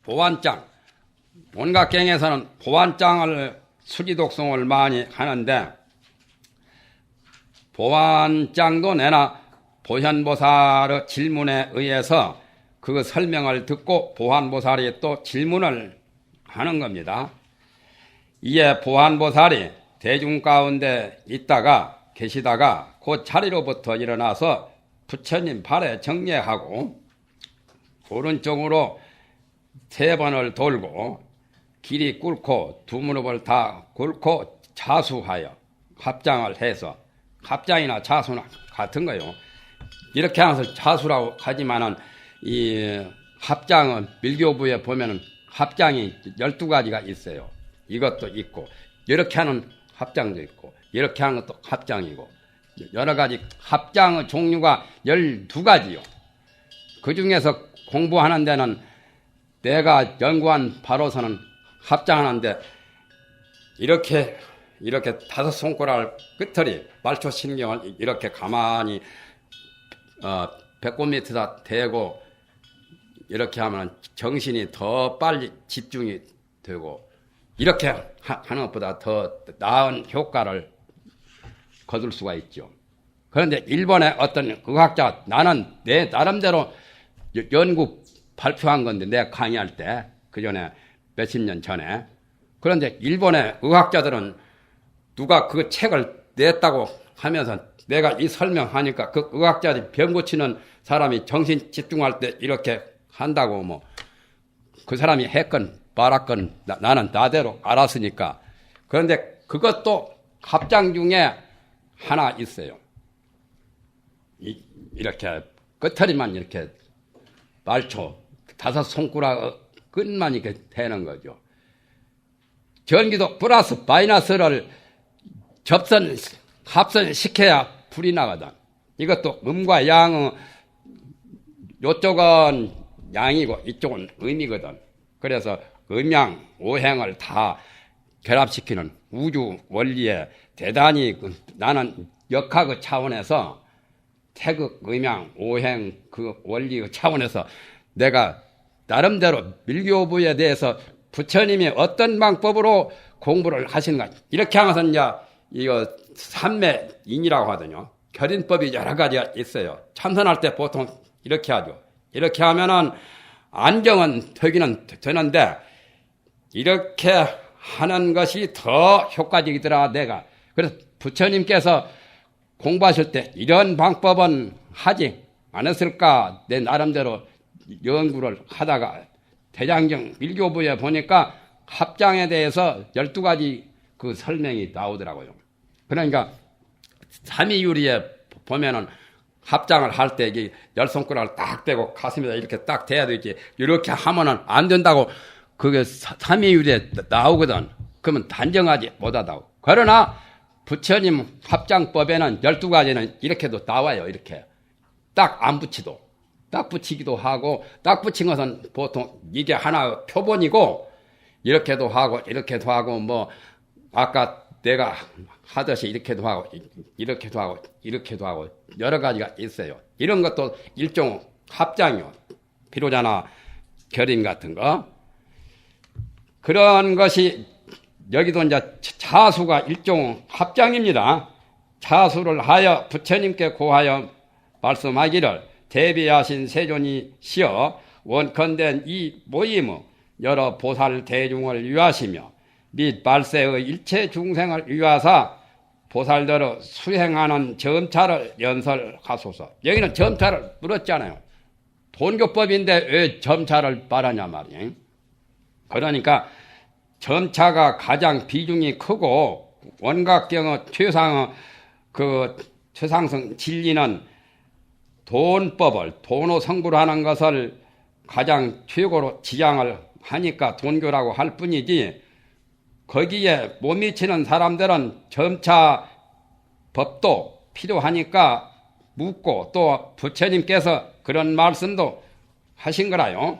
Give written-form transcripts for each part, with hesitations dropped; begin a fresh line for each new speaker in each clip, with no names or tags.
보환장. 원각경에서는 보환장을 수지독송을 많이 하는데 보환장도 내나 보현보살의 질문에 의해서 그 설명을 듣고 보환보살이 또 질문을 하는 겁니다. 이에 보환보살이 대중 가운데 있다가 계시다가 그 자리로부터 일어나서 부처님 발에 정례하고 오른쪽으로 3번을 돌고 길이 꿇고 두 무릎을 다 꿇고 자수하여 합장을 해서, 합장이나 자수나 같은 거요. 이렇게 하면서 자수라고 하지만은 이 합장은 밀교부에 보면은 합장이 12가지가 있어요. 이것도 있고 이렇게 하는 합장도 있고 이렇게 하는 것도 합장이고 여러 가지 합장의 종류가 12가지요. 그 중에서 공부하는 데는 내가 연구한 바로서는 합장하는데 이렇게 5 손가락을 끝털이 말초신경을 이렇게 가만히 배꼽 밑에다 대고 이렇게 하면 정신이 더 빨리 집중이 되고 이렇게 하는 것보다 더 나은 효과를 거둘 수가 있죠. 그런데 일본의 어떤 의학자, 나는 내 나름대로 연구 발표한 건데 내가 강의할 때 그전에 몇십 년 전에. 그런데 일본의 의학자들은 누가 그 책을 냈다고 하면서 내가 이 설명하니까 그 의학자들이 병 고치는 사람이 정신 집중할 때 이렇게 한다고 뭐 그 사람이 했건 말았건 나는 나대로 알았으니까. 그런데 그것도 합장 중에 하나 있어요. 이렇게 끝털이만 이렇게 말초 5 손가락 끝만 이렇게 되는 거죠. 전기도 플러스 마이너스를 합선시켜야 불이 나거든. 이것도 음과 양의 이쪽은 양이고 이쪽은 음이거든. 그래서 음양 오행을 다 결합시키는 우주 원리에 대단히 나는 역학의 차원에서 태극, 음양, 오행 그 원리의 차원에서 내가 나름대로 밀교부에 대해서 부처님이 어떤 방법으로 공부를 하시는가 이렇게 하면서 이제 이거 삼매인이라고 하거든요. 결인법이 여러 가지가 있어요. 참선할 때 보통 이렇게 하죠. 이렇게 하면은 안정은 되기는 되는데 이렇게 하는 것이 더 효과적이더라 내가. 그래서 부처님께서 공부하실 때 이런 방법은 하지 않았을까 내 나름대로 연구를 하다가 대장경 밀교부에 보니까 합장에 대해서 12가지 그 설명이 나오더라고요. 그러니까 삼위유리에 보면은 합장을 할 때 이 10손가락을 딱 대고 가슴에다 이렇게 딱 대야 되지. 이렇게 하면은 안 된다고 그게 삼위유리에 나오거든. 그러면 단정하지 못하다고. 그러나 부처님 합장법에는 12가지는 이렇게도 나와요. 이렇게 딱 안 붙이도. 딱 붙이기도 하고 딱 붙인 것은 보통 이게 하나 표본이고 이렇게도 하고 뭐 아까 내가 하듯이 이렇게도 하고 이렇게도 하고 여러 가지가 있어요. 이런 것도 일종 합장이요. 비로자나 결인 같은 거. 그런 것이 여기도 이제 자수가 일종 합장입니다. 자수를 하여 부처님께 고하여 말씀하기를 대비하신 세존이 시어 원컨대 이 모임의 여러 보살 대중을 위하시며 및 발세의 일체 중생을 위하사 보살들의 수행하는 점차를 연설하소서. 여기는 점차를 물었잖아요. 본교법인데 왜 점차를 말하냐 말이에요. 그러니까 점차가 가장 비중이 크고 원각경의 최상승 진리는 돈법을 돈의 성불 하는 것을 가장 최고로 지향을 하니까 돈교라고 할 뿐이지 거기에 못 미치는 사람들은 점차 법도 필요하니까 묻고 또 부처님께서 그런 말씀도 하신 거라요.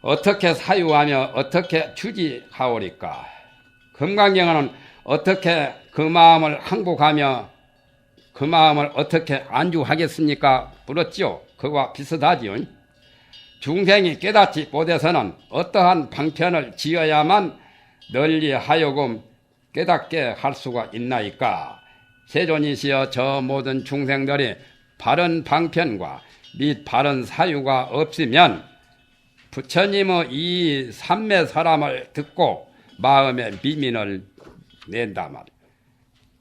어떻게 사유하며 어떻게 주지하오리까. 금강경은 어떻게 그 마음을 항복하며 그 마음을 어떻게 안주하겠습니까? 물었지요. 그와 비슷하지요. 중생이 깨닫지 못해서는 어떠한 방편을 지어야만 널리 하여금 깨닫게 할 수가 있나이까. 세존이시여 저 모든 중생들이 바른 방편과 및 바른 사유가 없으면 부처님의 이 삼매 사람을 듣고 마음의 미민을 낸다 말이야.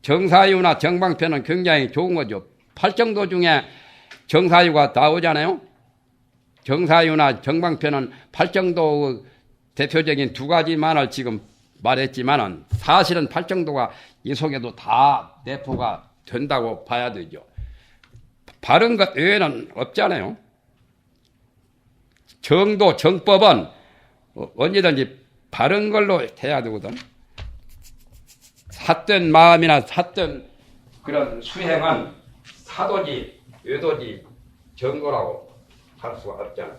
정사유나 정방편은 굉장히 좋은 거죠. 팔정도 중에 정사유가 나오잖아요. 정사유나 정방편은 팔정도의 대표적인 두 가지만을 지금 말했지만은 사실은 팔정도가 이 속에도 다 내포가 된다고 봐야 되죠. 바른 것 외에는 없잖아요. 정도, 정법은 언제든지 바른 걸로 해야 되거든. 삿된 마음이나 삿된 그런 수행은 사도지, 외도지, 정도라고 할 수가 없잖아.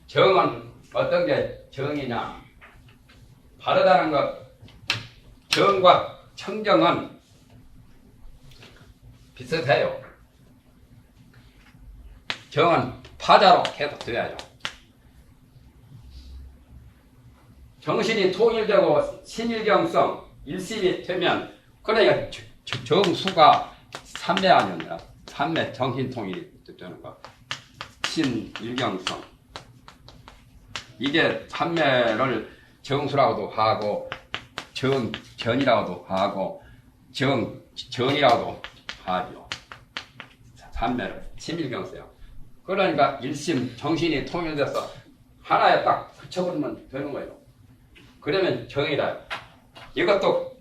정은 어떤 게 정이냐? 바르다는 것, 정과 청정은 비슷해요. 정은 파자로 계속 돼야죠. 정신이 통일되고 신일경성, 일심이 되면, 그러니까 정수가 삼매 아니었나? 삼매 정신통일이 되는 거. 신일경성. 이게 삼매를 정수라고도 하고, 정전이라고도 하고, 정이라고도 하죠. 삼매를, 신일경성. 그러니까 일심, 정신이 통일돼서 하나에 딱 붙여버리면 되는 거예요. 그러면 정이다. 이것도,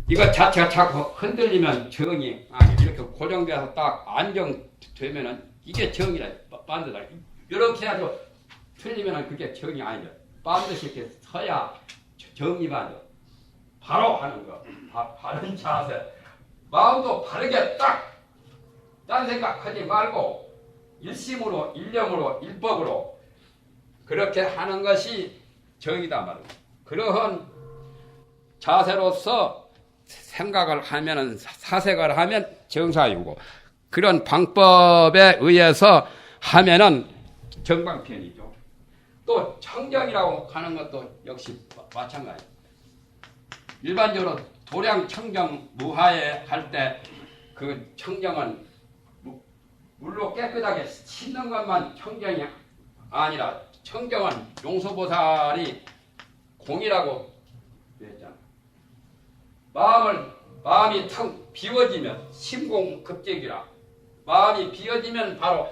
이것 자체가 자꾸 흔들리면 정이 아니, 이렇게 고정돼서 딱 안정되면은 이게 정이라, 반드다. 이렇게 해도 틀리면은 그게 정이 아니죠. 반드시 이렇게 서야 정이 반드. 바로 하는 거. 바른 자세. 마음도 바르게 딱, 딴 생각하지 말고, 일심으로, 일념으로, 일법으로, 그렇게 하는 것이 정이다 말이에요. 그러한 자세로서 생각을 하면은, 사색을 하면 정사유고, 그런 방법에 의해서 하면은 정방편이죠. 또 청정이라고 하는 것도 역시 마찬가지예요. 일반적으로 도량 청정 무하에 할 때 그 청정은 물로 깨끗하게 씻는 것만 청정이 아니라 청정은 용서보살이 공이라고 했잖아. 마음이 텅 비워지면 심공급적이라. 마음이 비워지면 바로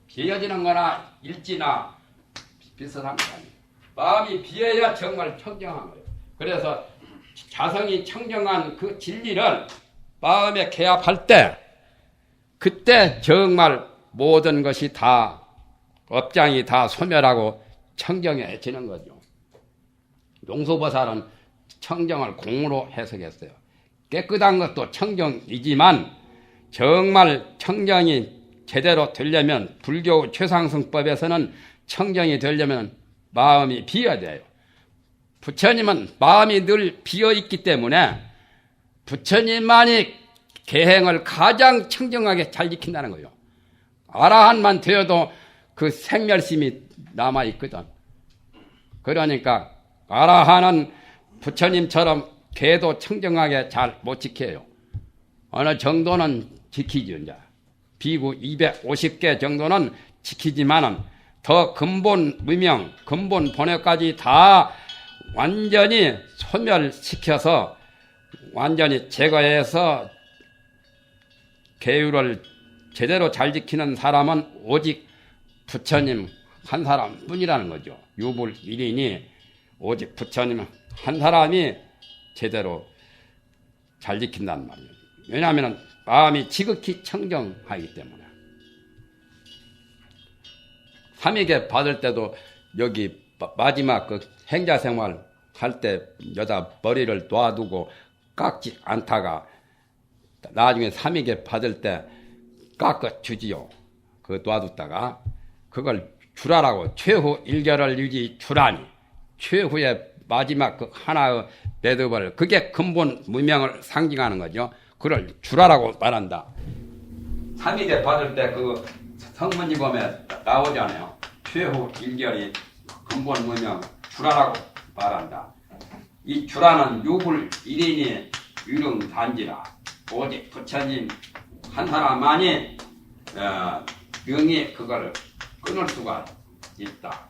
비워지는 거나 일지나 비슷한 거 아니에요. 마음이 비어야 정말 청정한 거예요. 그래서 자성이 청정한 그 진리를 마음에 개합할 때 그때 정말 모든 것이 다 업장이 다 소멸하고 청정해지는 거죠. 용서보살은 청정을 공으로 해석했어요. 깨끗한 것도 청정이지만 정말 청정이 제대로 되려면 불교 최상승법에서는 청정이 되려면 마음이 비어야 돼요. 부처님은 마음이 늘 비어있기 때문에 부처님만이 계행을 가장 청정하게 잘 지킨다는 거예요. 아라한만 되어도 그 생멸심이 남아있거든. 그러니까 아라한은 부처님처럼 개도 청정하게 잘 못 지켜요. 어느 정도는 지키죠. 이제 비구 250개 정도는 지키지만은 더 근본 무명, 근본 본회까지 다 완전히 소멸시켜서 완전히 제거해서 계율을 제대로 잘 지키는 사람은 오직 부처님 한 사람뿐이라는 거죠. 유불 1인이 오직 부처님 한 사람이 제대로 잘 지킨다는 말이에요. 왜냐하면 마음이 지극히 청정하기 때문에. 삼위계 받을 때도 여기 마지막 그 행자생활 할 때 여자 머리를 놔두고 깎지 않다가 나중에 삼위계 받을 때 깎아 주지요. 그 놔뒀다가 그걸 주라라고 최후 일결을 유지 주라니 최후의 마지막 그 하나의 매듭을 그게 근본 무명을 상징하는 거죠. 그걸 주라라고 말한다. 삼위계 받을 때 그 성문이 보면 나오잖아요. 최후 일결이 근본 문명 주라라고 말한다. 이 주라는 유불 일인이 유령단지라 오직 부처님 한 사람만이 명의 그걸 끊을 수가 있다.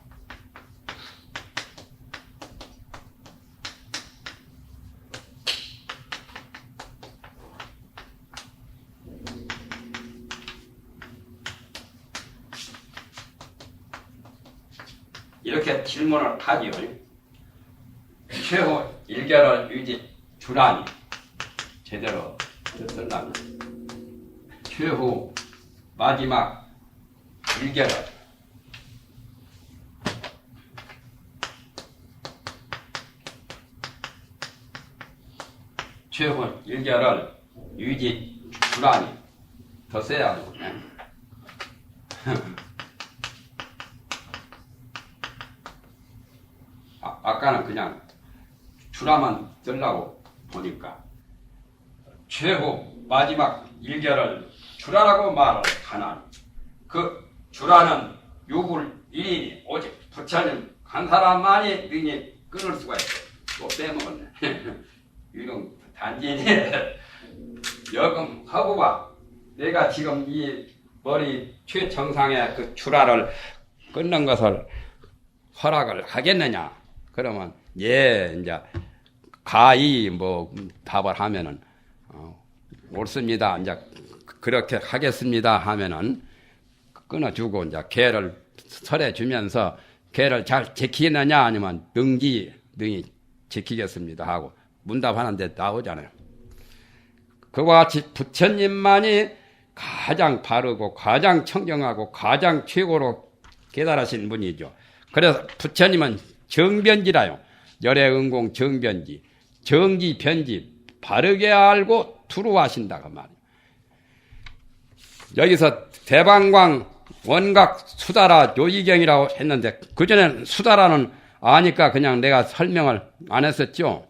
이렇게 질문을 하지요. 최후 일결을 유지 주라니 제대로 듣는다면 최후 마지막 일결을 최후 일결을 유지 주라니 더 세야 되겠네. 아까는 그냥 주라만 들라고 보니까 최후 마지막 일결을 주라라고 말을 하나니 그 주라는 유불 일인이 오직 부처님 한 사람만이 능히 끊을 수가 있어요. 또 빼먹었네. 이런 단진이 여금 하고가 내가 지금 이 머리 최정상의 그 주라를 끊는 것을 허락을 하겠느냐? 그러면 예 이제 가히 뭐 답을 하면은 옳습니다. 이제 그렇게 하겠습니다 하면은 끊어주고 이제 개를 설해 주면서 개를 잘 지키느냐 아니면 능히 지키겠습니다 하고 문답하는데 나오잖아요. 그와 같이 부처님만이 가장 바르고 가장 청정하고 가장 최고로 깨달으신 분이죠. 그래서 부처님은 정변지라요. 열애응공 정변지, 정지 변지 바르게 알고 두루하신다고 말이에요. 여기서 대방광 원각 수다라 요이경이라고 했는데 그전에는 수다라는 아니까 그냥 내가 설명을 안 했었죠.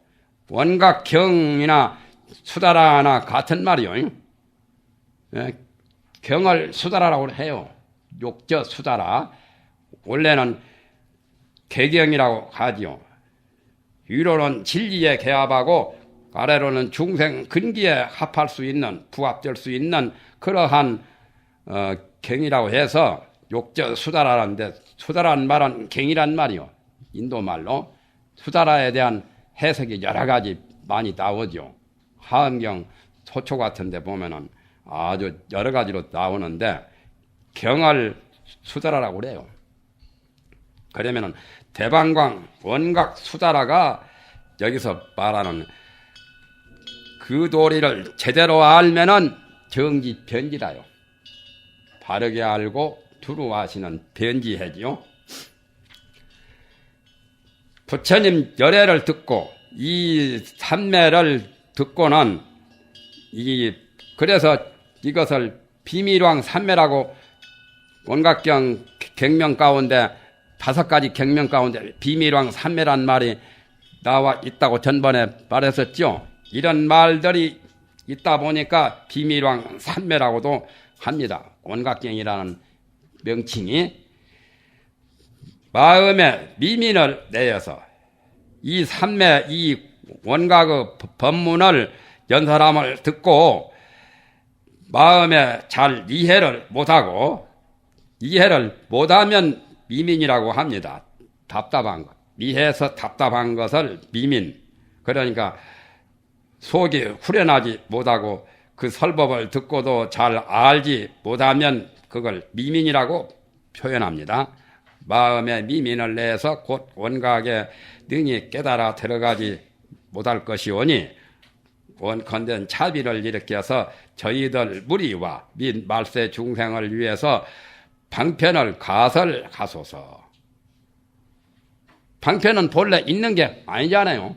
원각경이나 수다라나 같은 말이요. 경을 수다라라고 해요. 욕저 수다라. 원래는 개경이라고 하지요. 위로는 진리에 개합하고 아래로는 중생 근기에 합할 수 있는 부합될 수 있는 그러한 경이라고 해서 욕저 수다라는데 수다라는 말은 경이란 말이요. 인도 말로 수다라에 대한 해석이 여러 가지 많이 나오죠. 하음경 소초 같은 데 보면은 아주 여러 가지로 나오는데 경을 수다라라고 그래요. 그러면은 대방광 원각 수다라가 여기서 말하는 그 도리를 제대로 알면은 정지 변지라요. 바르게 알고 두루하시는 변지해지요. 부처님 열애를 듣고 이 삼매를 듣고는 그래서 이것을 비밀왕 삼매라고 원각경 경명 가운데 5가지 경명 가운데 비밀왕 삼매란 말이 나와 있다고 전번에 말했었죠. 이런 말들이 있다 보니까 비밀왕 삼매라고도 합니다. 원각경이라는 명칭이 마음에 미민을 내어서 이 삼매 이 원각의 법문을 연설함을 듣고 마음에 잘 이해를 못하고 이해를 못하면 미민이라고 합니다. 답답한 것. 이해해서 답답한 것을 미민. 그러니까 속이 후련하지 못하고 그 설법을 듣고도 잘 알지 못하면 그걸 미민이라고 표현합니다. 마음에 미민을 내서 곧 원각에 능히 깨달아 들어가지 못할 것이오니 원컨대 차비를 일으켜서 저희들 무리와 민 말세 중생을 위해서 방편을 가설하소서. 방편은 본래 있는 게 아니잖아요.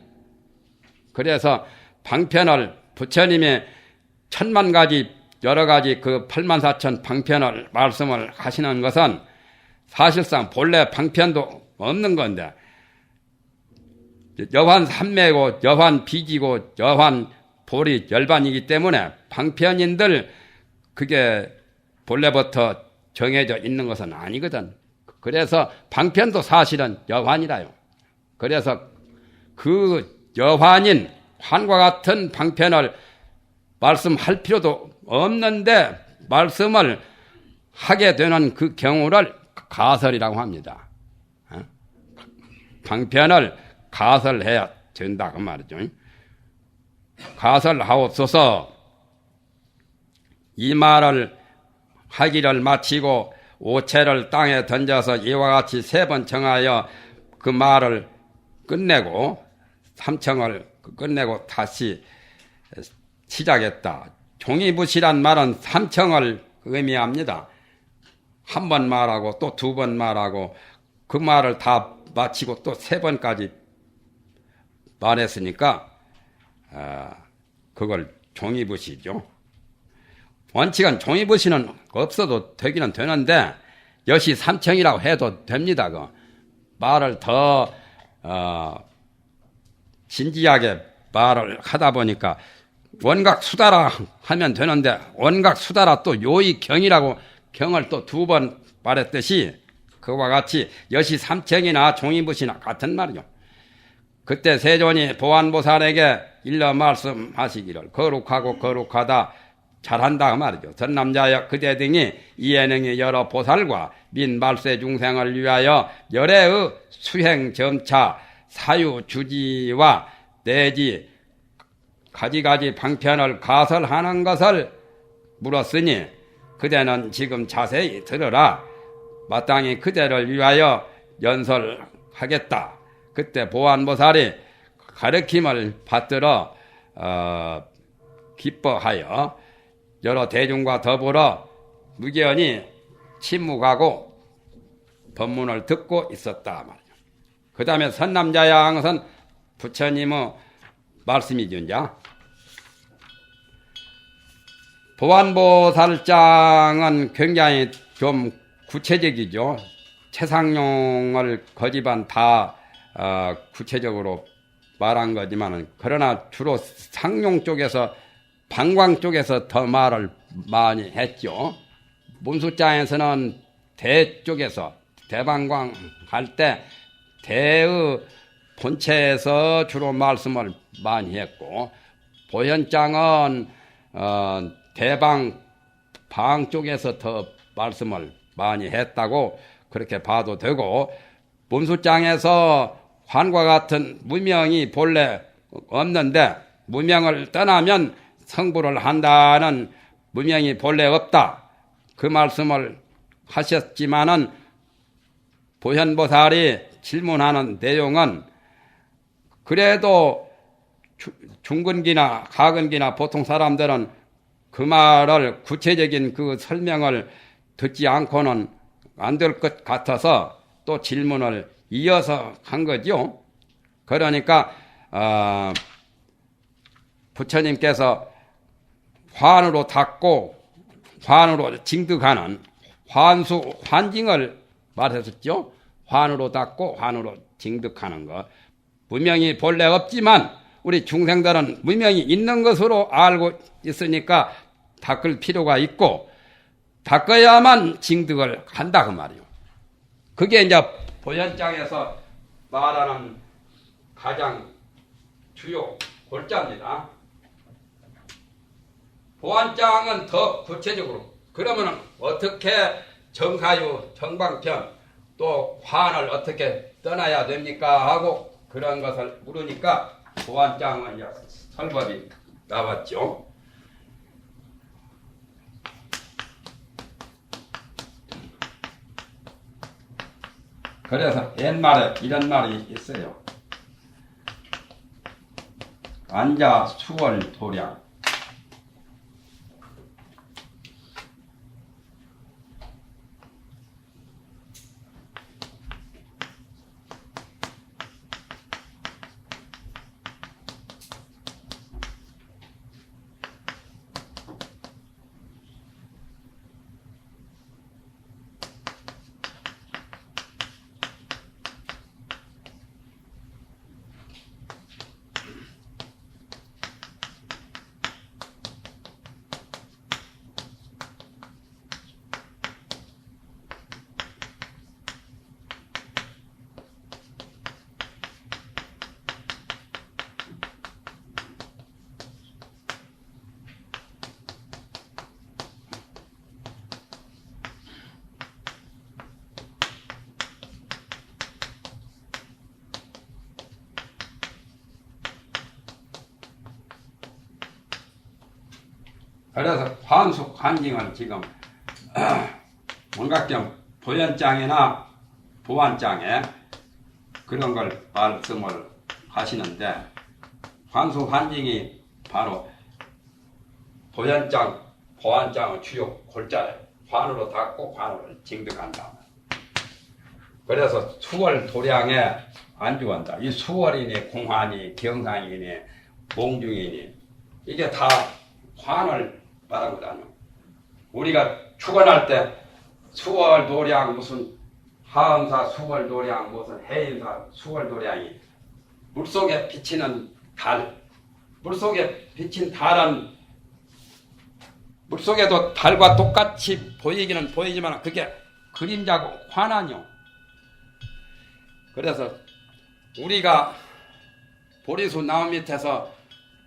그래서 방편을 부처님이 1000만 여러 가지 그 84,000 방편을 말씀을 하시는 것은 사실상 본래 방편도 없는 건데 여환 삼매고 여환 비지고 여환 볼이 열반이기 때문에 방편인들 그게 본래부터 정해져 있는 것은 아니거든. 그래서 방편도 사실은 여환이라요. 그래서 그 여환인 환과 같은 방편을 말씀할 필요도 없는데 말씀을 하게 되는 그 경우를 가설이라고 합니다. 방편을 가설해야 된다 그 말이죠. 가설하옵소서. 이 말을 하기를 마치고 오체를 땅에 던져서 이와 같이 3번 청하여 그 말을 끝내고 3청을 끝내고 다시 시작했다. 종이붓이란 말은 3청을 의미합니다. 한 번 말하고 또 2번 말하고 그 말을 다 마치고 또 3번까지 말했으니까 그걸 종이붓이죠. 원칙은 종이붓이는 없어도 되기는 되는데 여시 3청이라고 해도 됩니다. 그 말을 더 진지하게 말을 하다 보니까 원각수다라 하면 되는데 원각수다라 또 요의경이라고 경을 또 2번 말했듯이 그와 같이 여시 3청이나 종이붓이나 같은 말이죠. 그때 세존이 보안보살에게 일러 말씀하시기를 거룩하고 거룩하다 잘한다 그 말이죠. 전남자여 그대 등이 이해능의 여러 보살과 민말세 중생을 위하여 열애의 수행 점차 사유주지와 내지 가지가지 방편을 가설하는 것을 물었으니 그대는 지금 자세히 들으라. 마땅히 그대를 위하여 연설하겠다. 그때 보안보살이 가르침을 받들어 기뻐하여 여러 대중과 더불어 무견히 침묵하고 법문을 듣고 있었다 말이죠. 그 다음에 선남자양은 부처님의 말씀이죠. 이제 보안보살장은 굉장히 좀 구체적이죠. 최상용을 거집안 다 구체적으로 말한 거지만은 그러나 주로 상용 쪽에서 방광 쪽에서 더 말을 많이 했죠. 문수장에서는 대 쪽에서 대방광 할 때 대의 본체에서 주로 말씀을 많이 했고 보현장은 대방 방 쪽에서 더 말씀을 많이 했다고 그렇게 봐도 되고 문수장에서 환과 같은 무명이 본래 없는데 무명을 떠나면 성불을 한다는 무명이 본래 없다. 그 말씀을 하셨지만은 보현보살이 질문하는 내용은 그래도 중근기나 가근기나 보통 사람들은 그 말을 구체적인 그 설명을 듣지 않고는 안 될 것 같아서 또 질문을 이어서 한 거죠. 그러니까 부처님께서 환으로 닦고 환으로 징득하는 환징을 말했었죠. 환으로 닦고 환으로 징득하는 것. 무명이 본래 없지만 우리 중생들은 무명이 있는 것으로 알고 있으니까 닦을 필요가 있고 닦아야만 징득을 한다 그 말이요. 그게 이제 보현장에서 말하는 가장 주요 골자입니다. 보안장은 더 구체적으로 그러면 어떻게 정사유, 정방편 또 환을 어떻게 떠나야 됩니까 하고 그런 것을 물으니까 보안장은 이제 설법이 나왔죠. 그래서 옛말에 이런 말이 있어요. 앉아 수월 도량 그래서 환수 환징은 지금 원각경 보현장이나 보안장에 그런 걸 말씀을 하시는데, 환수 환징이 바로 보현장, 보안장의 주요 골자를 환으로 닫고 환으로 징득한다. 그래서 수월 도량에 안주한다. 이 수월이니 공환이 경상이니 몽중이니 이게 다 환을 말한 거잖아요. 우리가 축원할 때 수월 도량 무슨 하음사 수월 도량 무슨 해인사 수월 도량이 물속에 비치는 달, 물속에 비친 달은 물속에도 달과 똑같이 보이기는 보이지만 그게 그림자고 환하뇨. 그래서 우리가 보리수 나무 밑에서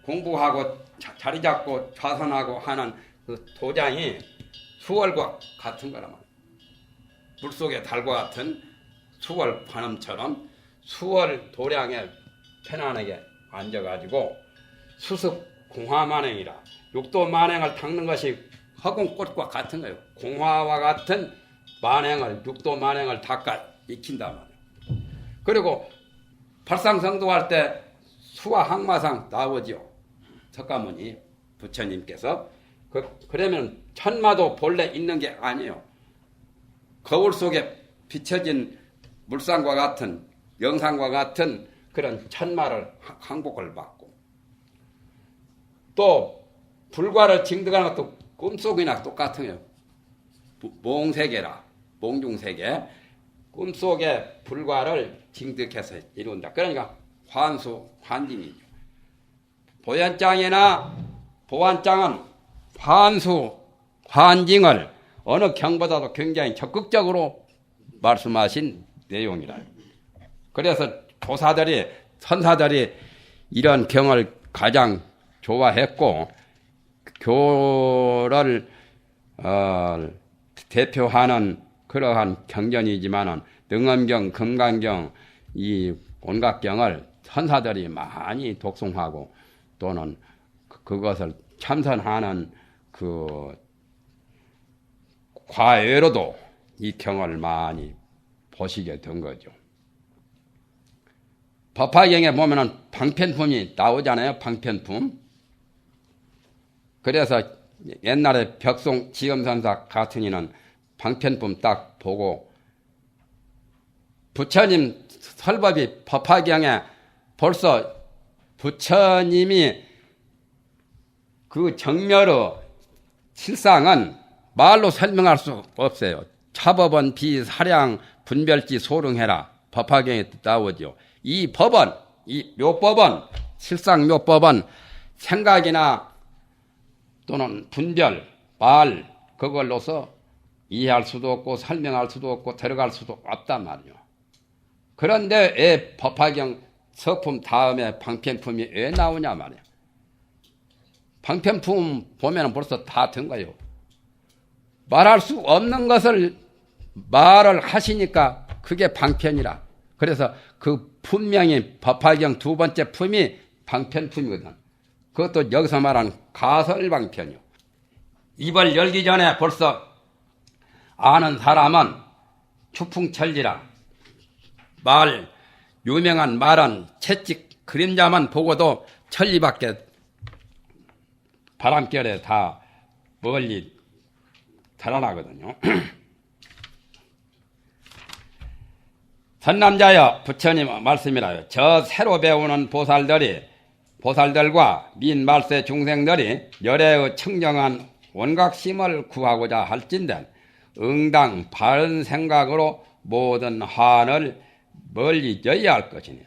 공부하고 자리 잡고 좌선하고 하는 그 도장이 수월과 같은 거란 말이에요. 물속의 달과 같은 수월 관음처럼 수월 도량에 편안하게 앉아가지고 수습 공화만행이라 육도 만행을 닦는 것이 허공꽃과 같은 거예요. 공화와 같은 만행을 육도 만행을 닦아 익힌단 말이에요. 그리고 발상성도할 때 수와 항마상 나오죠. 석가모니 부처님께서 그러면 천마도 본래 있는 게 아니에요. 거울 속에 비춰진 물상과 같은 영상과 같은 그런 천마를 항복을 받고, 또 불과를 징득하는 것도 꿈속이나 똑같아요. 몽세계라, 몽중세계, 꿈속의 불과를 징득해서 이룬다. 그러니까 환수, 환징이죠. 보현장이나 보안장은 환수, 환징을 어느 경보다도 굉장히 적극적으로 말씀하신 내용이라. 그래서 조사들이, 선사들이 이런 경을 가장 좋아했고, 교를 대표하는 그러한 경전이지만은 능엄경, 금강경, 이 온각경을 선사들이 많이 독송하고 또는 그것을 참선하는 그 과외로도 이 경을 많이 보시게 된 거죠. 법화경에 보면은 방편품이 나오잖아요. 방편품. 그래서 옛날에 벽송 지엄선사 같은 이는 방편품 딱 보고 부처님 설법이 법화경에 벌써 부처님이 그 정멸의 실상은 말로 설명할 수 없어요. 차법은 비사량 분별지 소릉해라. 법화경에 나오죠. 이 법은, 이 묘법은, 실상 묘법은 생각이나 또는 분별, 말, 그걸로서 이해할 수도 없고 설명할 수도 없고 들어갈 수도 없단 말이에요. 그런데 왜 법화경 서품 다음에 방편품이 왜 나오냐 말이에요. 방편품 보면 벌써 다 된 거예요. 말할 수 없는 것을 말을 하시니까 그게 방편이라. 그래서 그 분명히 법화경 두 번째 품이 방편품이거든. 그것도 여기서 말하는 가설방편이요. 입을 열기 전에 벌써 아는 사람은 추풍천리라. 말, 유명한 말은 채찍 그림자만 보고도 천리밖에 바람결에 다 멀리 달아나거든요. 선남자여, 부처님 말씀이라요. 저 새로 배우는 보살들과 민말세 중생들이 열애의 청정한 원각심을 구하고자 할진된 응당 바른 생각으로 모든 한을 멀리 져야 할 것이니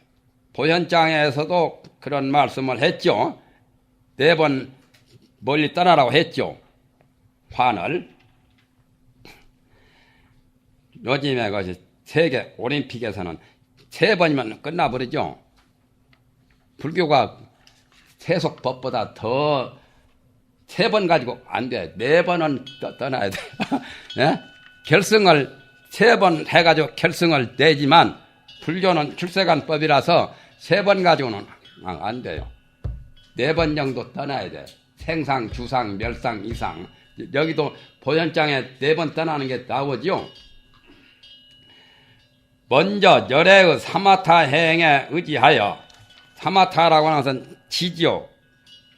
보현장에서도 그런 말씀을 했죠. 4번 멀리 떠나라고 했죠. 환을. 요즘에 것이 세계 올림픽에서는 3번이면 끝나버리죠. 불교가 세속법보다 더 3번 가지고 안 돼. 4번은 떠나야 돼. 예? 결승을 3번 해가지고 결승을 내지만 불교는 출세관법이라서 3번 가지고는 안 돼요. 4번 정도 떠나야 돼. 생상, 주상, 멸상, 이상. 여기도 보현장에 4번 떠나는 게 나오죠. 먼저 열애의 사마타 행에 의지하여, 사마타라고 하는 것은 지지요,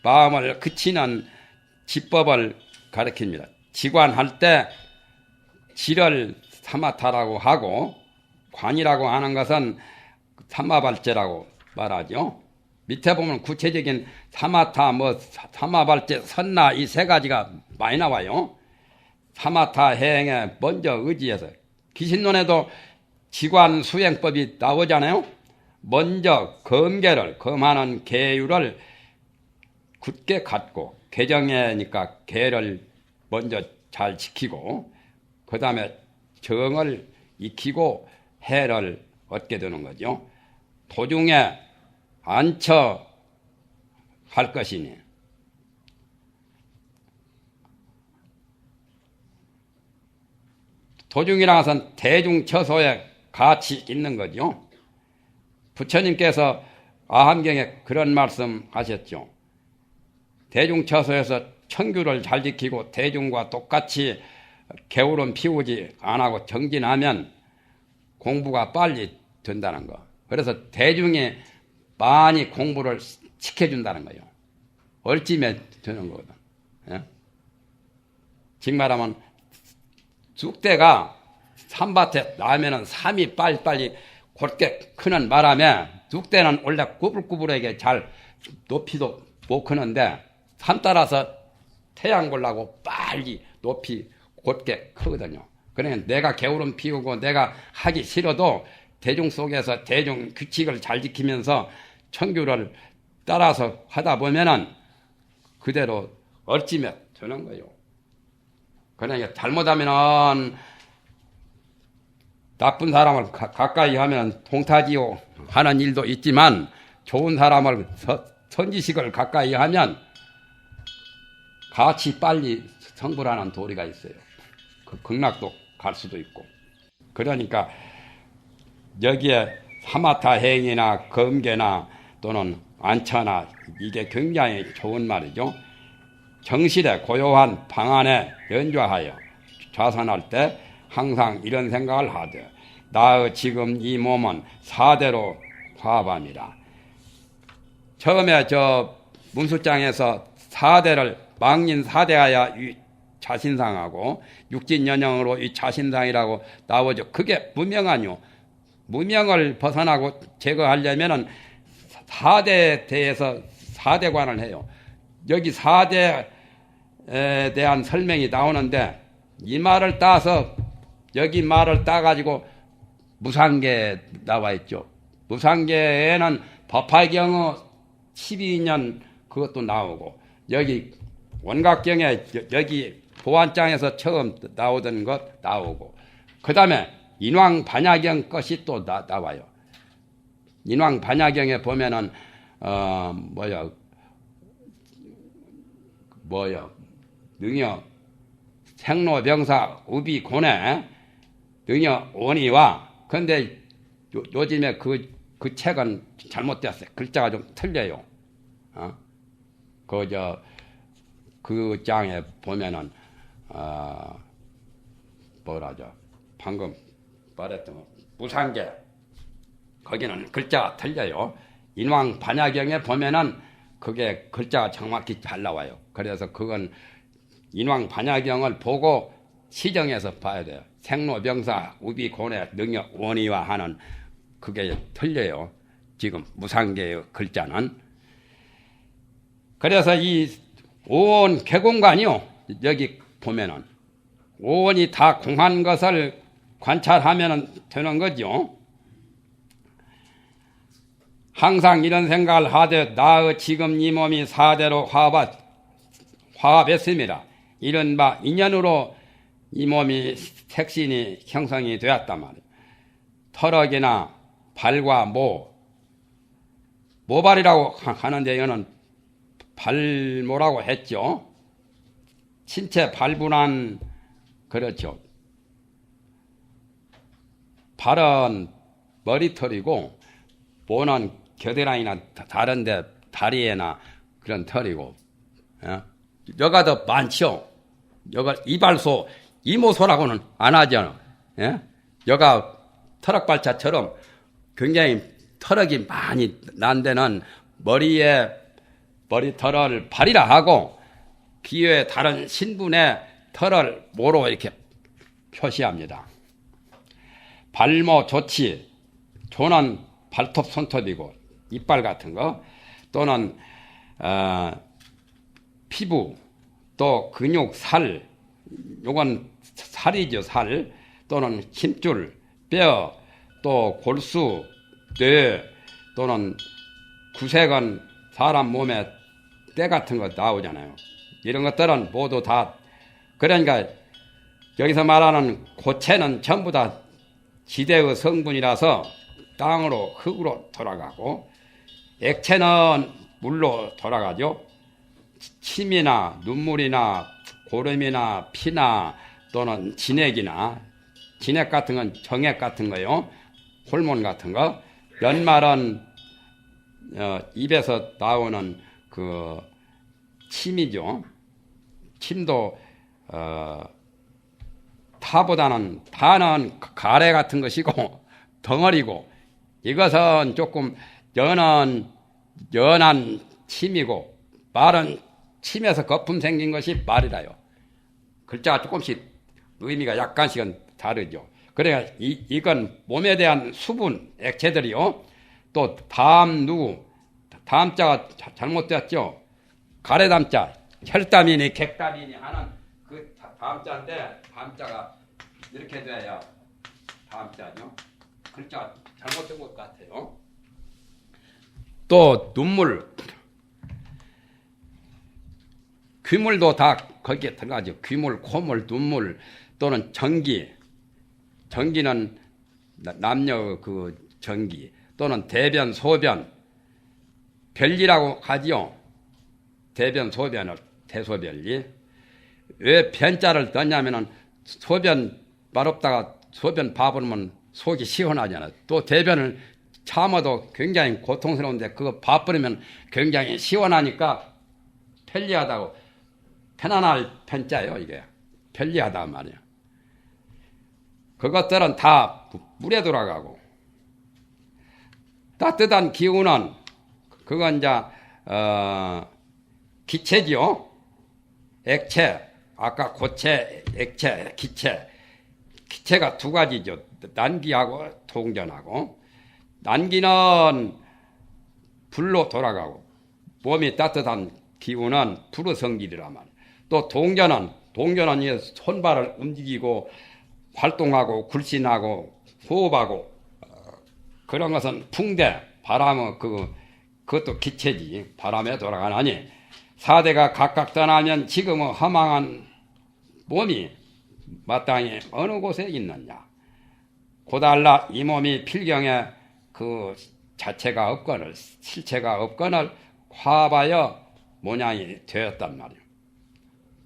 마음을 그치는 지법을 가리킵니다. 지관할 때 지를 사마타라고 하고, 관이라고 하는 것은 사마발제라고 말하죠. 밑에 보면 구체적인 사마타, 사마발제, 선나 이 3가지가 많이 나와요. 사마타 행에 먼저 의지해서, 기신론에도 지관 수행법이 나오잖아요. 먼저 검계를, 검하는 계율을 굳게 갖고, 개정해니까 계를 먼저 잘 지키고, 그 다음에 정을 익히고 해를 얻게 되는 거죠. 도중에 안처 할 것이니, 도중이라는 것은 대중처소에 같이 있는 거죠. 부처님께서 아함경에 그런 말씀 하셨죠. 대중처소에서 청규를 잘 지키고 대중과 똑같이 게으름 피우지 안 하고 정진하면 공부가 빨리 된다는 거. 그래서 대중이 많이 공부를 시켜준다는 거예요. 얼찜에 되는 거거든. 예? 즉 말하면 쑥대가 산밭에 나면은 삼이 빨리빨리 곧게 크는 바람에, 쑥대는 원래 구불구불하게 잘 높이도 못 크는데 산 따라서 태양 보려고 빨리 높이 곧게 크거든요. 그러니까 내가 게으름 피우고 내가 하기 싫어도 대중 속에서 대중 규칙을 잘 지키면서 청규를 따라서 하다 보면은 그대로 얼찜에 되는 거예요. 그러니까 잘못하면은 나쁜 사람을 가까이 하면 동타지요 하는 일도 있지만, 좋은 사람을 선지식을 가까이 하면 같이 빨리 성불하는 도리가 있어요. 그 극락도 갈 수도 있고. 그러니까 여기에 사마타 행이나 검계나 또는 안처나 이게 굉장히 좋은 말이죠. 정실에 고요한 방 안에 연주하여 좌선할 때 항상 이런 생각을 하되, 나의 지금 이 몸은 4대로 화합함이라. 처음에 저 문수장에서 4대를 망린 4대하야 이 자신상하고 육진연영으로 이 자신상이라고 나오죠. 그게 무명하뇨. 무명을 벗어나고 제거하려면은 4대에 대해서 4대관을 해요. 여기 4대에 대한 설명이 나오는데, 이 말을 따서 여기 말을 따가지고 무상계 나와 있죠. 무상계에는 법화경의 12년 그것도 나오고, 여기 원각경에 여기 보안장에서 처음 나오던 것 나오고, 그 다음에 인왕반야경 것이 또 나와요. 인왕반야경에 보면은 능여 생로병사 우비고뇌 능여 원의와. 근데 요즘에 그 책은 잘못되었어요. 글자가 좀 틀려요. 그 장에 보면은 방금 말했던 무상계, 거기는 글자가 틀려요. 인왕 반야경에 보면은 그게 글자가 정확히 잘 나와요. 그래서 그건 인왕 반야경을 보고 시정해서 봐야 돼요. 생로병사 우비고뇌 능여 원의와 하는 그게 틀려요. 지금 무상계의 글자는. 그래서 이 오원 개공관이요, 여기 보면은 오원이 다 공한 것을 관찰하면 되는 거죠. 항상 이런 생각을 하되, 나의 지금 이 몸이 4대로 화합했습니다. 이른바 인연으로 이 몸이 색신이 형성이 되었단 말이에요. 털럭이나 발과 모발이라고 하는데, 이거는 발모라고 했죠. 신체 발분한, 그렇죠. 발은 머리털이고 모는 겨드랑이나 다른데 다리에나 그런 털이고, 여가 더 많죠. 여가 이발소, 이모소라고는 안 하잖아. 예? 여가 터럭발차처럼 굉장히 터럭이 많이 난 데는 머리털을 발이라 하고 기회에 다른 신분의 털을 모로 이렇게 표시합니다. 발모, 조치, 조는 발톱, 손톱이고 이빨 같은 거 또는 피부, 또 근육, 살, 요건 살이죠, 살, 또는 힘줄, 뼈, 또 골수, 뇌, 또는 구색은 사람 몸에 때 같은 거 나오잖아요. 이런 것들은 모두 다, 그러니까 여기서 말하는 고체는 전부 다 지대의 성분이라서 땅으로, 흙으로 돌아가고, 액체는 물로 돌아가죠. 침이나 눈물이나 고름이나 피나 또는 진액 같은 건 정액 같은 거요. 호르몬 같은 거. 연말은 입에서 나오는 그 침이죠. 침도 타는 가래 같은 것이고 덩어리고, 이것은 조금 연한 침이고, 말은 침에서 거품 생긴 것이 말이라요. 글자가 조금씩 의미가 약간씩은 다르죠. 그래야 이건 몸에 대한 수분, 액체들이요. 또 다음자가 잘못되었죠. 가래담자, 혈담이니 객담이니 하는 그 다음자인데, 다음자가 이렇게 돼야 다음자죠. 글자가 잘못된 것 같아요. 또 눈물, 귀물도 다 거기에 들어가죠. 귀물, 콧물, 눈물, 또는 전기는 남녀 그 전기, 또는 대변, 소변, 변리라고 하지요. 대변, 소변을 대소변리. 왜 변자를 넣냐면은 소변 맛없다가 소변 봐버리면 속이 시원하잖아요. 또 대변을 참아도 굉장히 고통스러운데 그거 봐버리면 굉장히 시원하니까 편리하다고, 편안할 편자예요. 이게 편리하다 말이에요. 그것들은 다 물에 돌아가고, 따뜻한 기운은 그건 이제 기체지요. 액체, 아까 고체, 액체, 기체가 두 가지죠. 난기하고 동전하고. 난기는 불로 돌아가고, 몸이 따뜻한 기운은 불의 성질이라 말이에요. 또 동전은 손발을 움직이고 활동하고 굴신하고 호흡하고 그런 것은 풍대, 바람의 그것도 기체지. 바람에 돌아가나니, 사대가 각각 떠나면 지금의 허망한 몸이 마땅히 어느 곳에 있느냐. 고달라 이 몸이 필경에 그 자체가 없거늘, 실체가 없거늘 화하여 모양이 되었단 말이에요.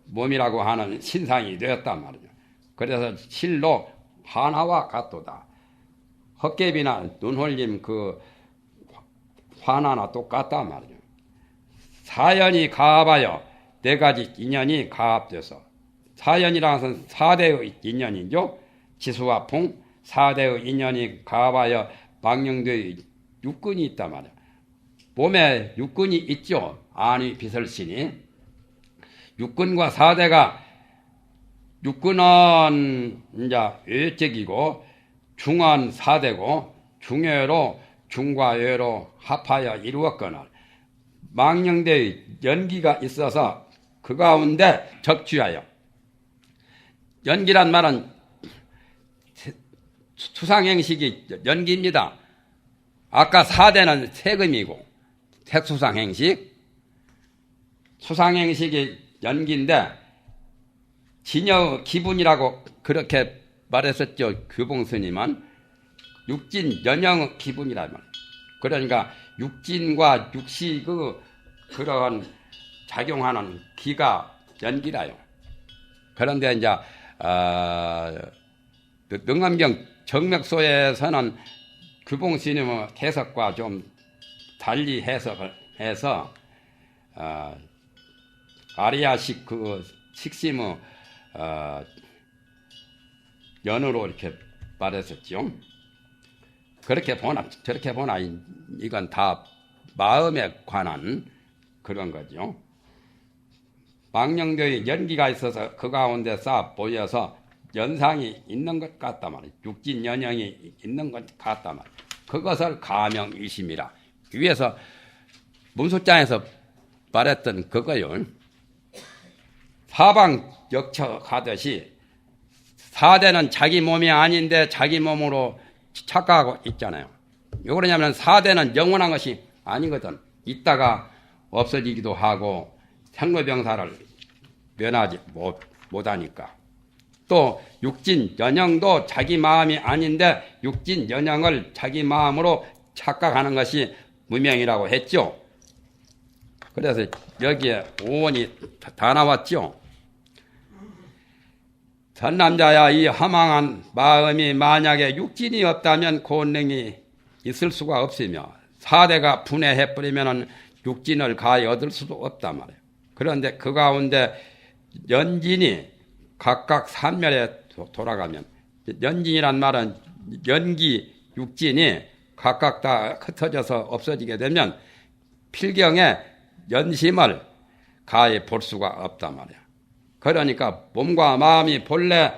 몸이라고 하는 신상이 되었단 말이죠. 그래서 실로 하나와 같도다. 헛개비나 눈홀림 그 화나나 똑같단 말이죠. 사연이 가합하여 네 가지 인연이 가합돼서, 사연이라는 것은 4대의 인연이죠. 지수와 풍, 4대의 인연이 가합하여 망령되의 육근이 있단 말이에요. 몸에 육근이 있죠. 안위 비설신이. 육근과 4대가, 육근은 이제 외적이고 중은 4대고 중외로 중과 외로 합하여 이루었거늘 망령대의 연기가 있어서 그 가운데 적주하여, 연기란 말은 수상행식이 연기입니다. 아까 4대는 세금이고 색수상행식, 수상행식이 연기인데 진여 기분이라고 그렇게 말했었죠. 규봉스님은 육진 연영 기분이라면, 그러니까 육진과 육시 그러한 작용하는 기가 연기라요. 그런데 이제 능암경 정맥소에서는 규봉스님의 해석과 좀 달리 해석을 해서 아리아식 그 식심의 연으로 이렇게 말했었죠. 그렇게 보나 저렇게 보나 이건 다 마음에 관한 그런 거죠. 망령도의 연기가 있어서 그 가운데 싹 보여서 연상이 있는 것 같단 말이에요. 육진 연영이 있는 것 같단 말이에요. 그것을 가명의심이라. 위에서 문수장에서 말했던 그거요. 사방역척하듯이 사대는 자기 몸이 아닌데 자기 몸으로 착각하고 있잖아요. 왜 그러냐면 사대는 영원한 것이 아니거든. 있다가 없어지기도 하고 생로병사를 면하지 못하니까. 또 육진 연영도 자기 마음이 아닌데 육진 연영을 자기 마음으로 착각하는 것이 무명이라고 했죠. 그래서 여기에 오원이 다 나왔죠. 선남자야, 이 허망한 마음이 만약에 육진이 없다면 권능이 있을 수가 없으며 사대가 분해해버리면 육진을 가히 얻을 수도 없단 말이에요. 그런데 그 가운데 연진이 각각 산멸에 돌아가면, 연진이란 말은 연기, 육진이 각각 다 흩어져서 없어지게 되면 필경에 연심을 가히 볼 수가 없단 말이에요. 그러니까 몸과 마음이 본래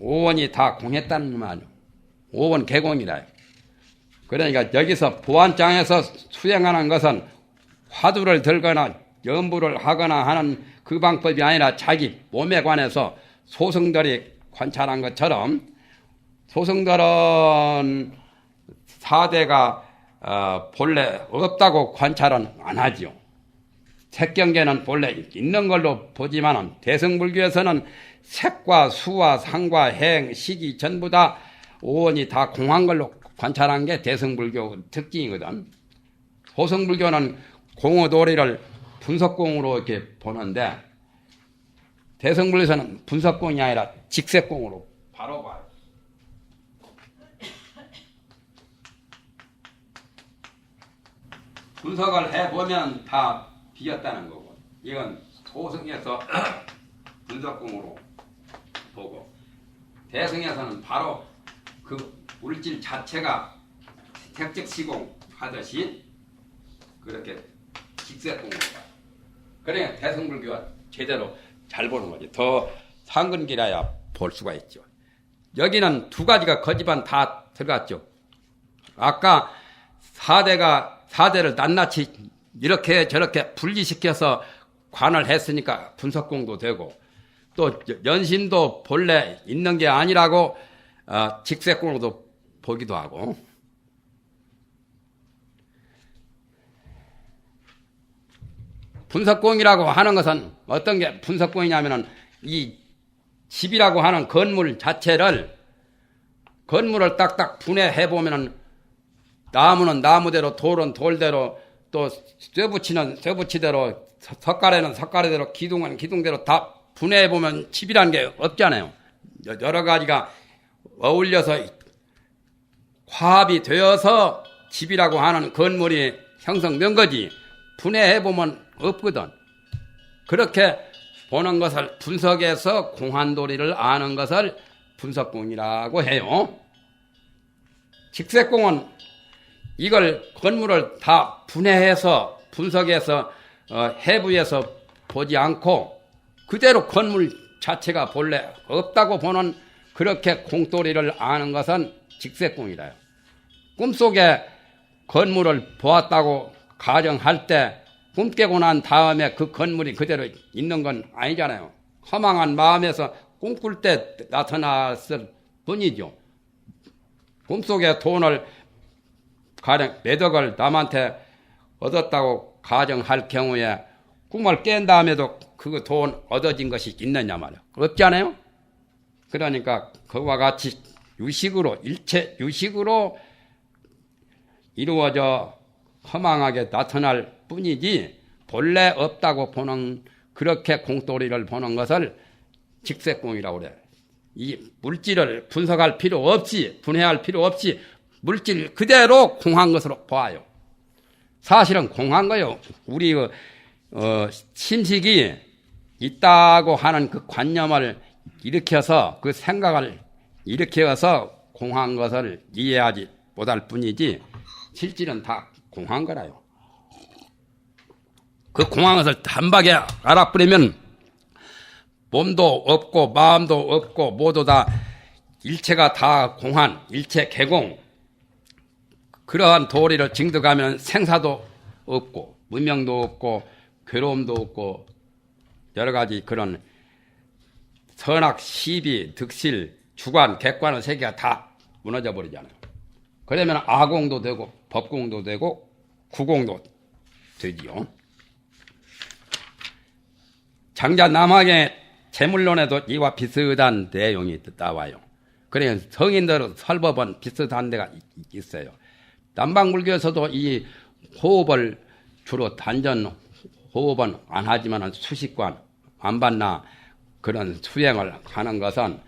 오원이 다 공했다는 말이에요. 오원 개공이라요. 그러니까 여기서 보안장에서 수행하는 것은 화두를 들거나 염불을 하거나 하는 그 방법이 아니라 자기 몸에 관해서 소승들이 관찰한 것처럼, 소승들은 사대가 본래 없다고 관찰은 안 하지요. 색경계는 본래 있는 걸로 보지만 대승불교에서는 색과 수와 상과 행, 시기 전부 다 오원이 다 공한 걸로 관찰한 게 대승불교 특징이거든. 소승불교는 공의도리를 분석공으로 이렇게 보는데 대승불교에서는 분석공이 아니라 직색공으로 바로 봐요. 분석을 해보면 다 비었다는 거고, 이건 소승에서 분석공으로 보고, 대승에서는 바로 그 물질 자체가 색적시공 하듯이 그렇게 직색공으로 봐요. 그러니까 대승불교가 제대로 잘 보는 거지. 더 상근기라야 볼 수가 있죠. 여기는 두 가지가 거지반 다 들어갔죠. 아까 사대를 낱낱이 이렇게 저렇게 분리시켜서 관을 했으니까 분석공도 되고, 또 연심도 본래 있는 게 아니라고 직색공으로도 보기도 하고. 분석공이라고 하는 것은 어떤 게 분석공이냐면은 이 집이라고 하는 건물을 딱딱 분해해 보면은 나무는 나무대로, 돌은 돌대로, 또 쇠붙이는 쇠붙이대로, 석가래는 석가래대로, 기둥은 기둥대로 다 분해해 보면 집이라는 게 없잖아요. 여러 가지가 어울려서 화합이 되어서 집이라고 하는 건물이 형성된 거지, 분해해 보면 없거든. 그렇게 보는 것을 분석해서 공한도리를 아는 것을 분석공이라고 해요. 직색공은 이걸 건물을 다 분해해서 분석해서 해부해서 보지 않고 그대로 건물 자체가 본래 없다고 보는 그렇게 공도리를 아는 것은 직색공이라요. 꿈속에 건물을 보았다고 가정할 때 꿈 깨고 난 다음에 그 건물이 그대로 있는 건 아니잖아요. 허망한 마음에서 꿈꿀 때 나타났을 뿐이죠. 꿈속에 돈을 가령 매덕을 남한테 얻었다고 가정할 경우에 꿈을 깬 다음에도 그 돈 얻어진 것이 있느냐 말이에요. 없잖아요. 그러니까 그와 같이 유식으로, 일체 유식으로 이루어져 허망하게 나타날 뿐이지 본래 없다고 보는, 그렇게 공도리를 보는 것을 직색공이라고 그래요. 이 물질을 분석할 필요 없이, 분해할 필요 없이 물질 그대로 공한 것으로 봐요. 사실은 공한 거예요. 우리 심식이 있다고 하는 그 관념을 일으켜서 그 생각을 일으켜서 공한 것을 이해하지 못할 뿐이지 실질은 다 공한 거라요. 그 공한 것을 단박에 알아버리면 몸도 없고 마음도 없고 모두 다 일체가 다 공한 일체 개공, 그러한 도리를 증득하면 생사도 없고 문명도 없고 괴로움도 없고 여러 가지 그런 선악, 시비, 득실, 주관, 객관의 세계가 다 무너져 버리잖아요. 그러면 아공도 되고 법공도 되고 구공도 되지요. 장자 남학의 재물론에도 이와 비슷한 내용이 나와요. 그래서 성인들의 설법은 비슷한 데가 있어요. 남방불교에서도 이 호흡을 주로 단전 호흡은 안 하지만 수식관, 안반나 그런 수행을 하는 것은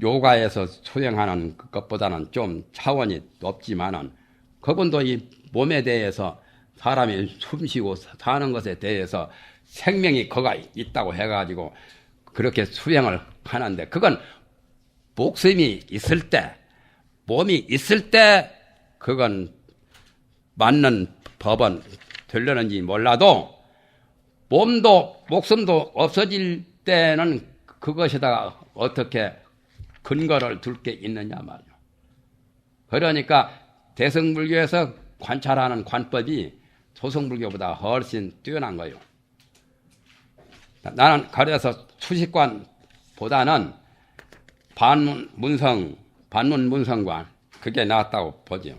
요가에서 수행하는 것보다는 좀 차원이 높지만은 그분도 이 몸에 대해서 사람이 숨쉬고 사는 것에 대해서 생명이 거가 있다고 해가지고 그렇게 수행을 하는데 그건 목숨이 있을 때, 몸이 있을 때 그건 맞는 법은 되려는지 몰라도 몸도 목숨도 없어질 때는 그것에다가 어떻게 근거를 둘 게 있느냐 말이요. 그러니까 대승불교에서 관찰하는 관법이 소승불교보다 훨씬 뛰어난 거예요. 나는 그래서 수식관보다는 반문문성관 그게 낫다고 보죠.